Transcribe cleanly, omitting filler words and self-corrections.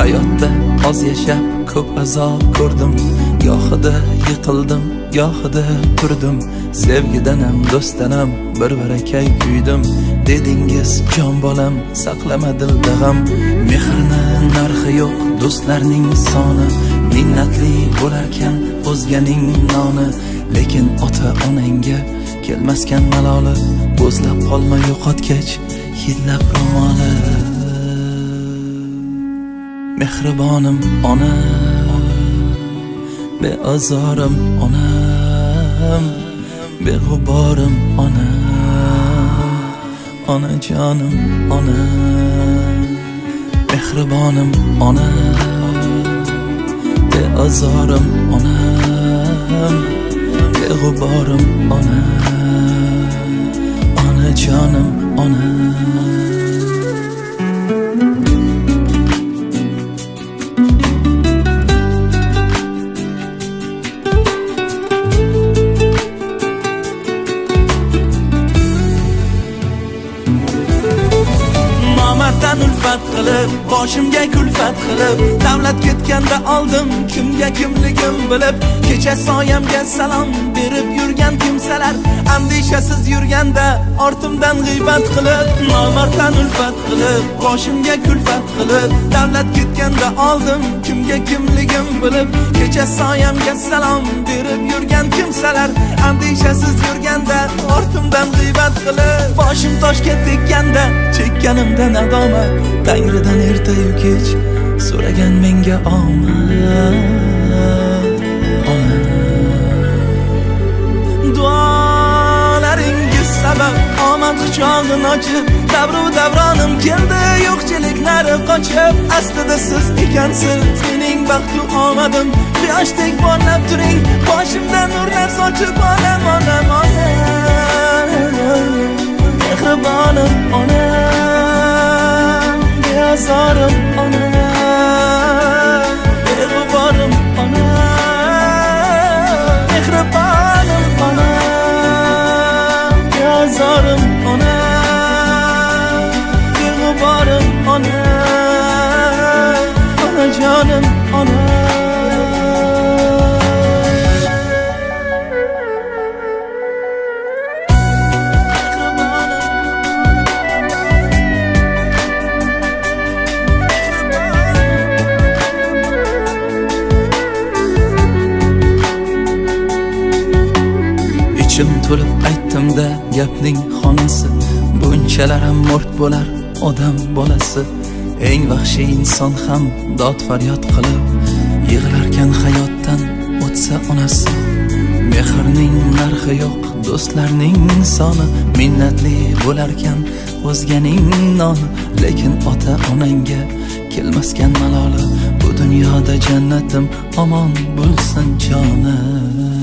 Hayotda oz yashab ko'p azob ko'rdim, gohida yiqildim, gohida turdim. Sevgidanam, do'stanam bir barakay kuydim. Dedingiz jon bolam, saqlama dilda g'am. Mehrni narxi yo'q, do'stlarning soni. Minnatli bo'larkan o'zganing noni. Lekin ota-onangga kelmaskan maloli. Bo'zlab qolma yo'qotgach hidlab ro'moli. Mehribonim onam, beazorim onam, beg'uborim onam, onajonim onam. Mehribonim onam, beazorim onam, beg'uborim onam, onajonim onam. Ulfat qilib, boshimga kulfat qilib, davlat ketganda oldim kimga kimligim bilib. Kecha soyamga salom berib yurgan kimsalar, andishasiz yurganda ortimdan g'iybat qilib. Nomarddan ulfat qilib, boshimga kulfat qilib, davlat ketganda oldim kimga kimligim bilib. Kecha soyamga salom berib yurgan kimsalar, andishasiz yurganda ortimdan g'iybat qilib. Boshim toshga tekkanda chekkanimda nadomat, Tangridan ertayu kech so'ragan menga omad. Duolaringiz sabab omad quchog'ini ochib, davru davronim keldi yo'qchiliklari qochib. Aslida siz ekansiz mening baxtu omadim, quyoshdek porlab turing, boshimdan nurlar sochib. Onam, onam, onam, mehribonim onam, beazorim onam, beg'uborim onam. Mehribonim onam, beazorim onam, beg'uborim onam, onajonim onam. Ichim to'lib aytdim-da gapning xonasi, bunchalar ham mort bo'lar odam bolasi. Eng vahshiy inson ham dod faryod qilib yig'larkan hayotdan o'tsa onasi. Mehrning narxi yo'q, do'stlarning soni. Minnatli bo'larkan o'zganing noni. Lekin ota-onangga kelmaskan maloli. Bu dunyoda jannatim omon bo'lsin jonim.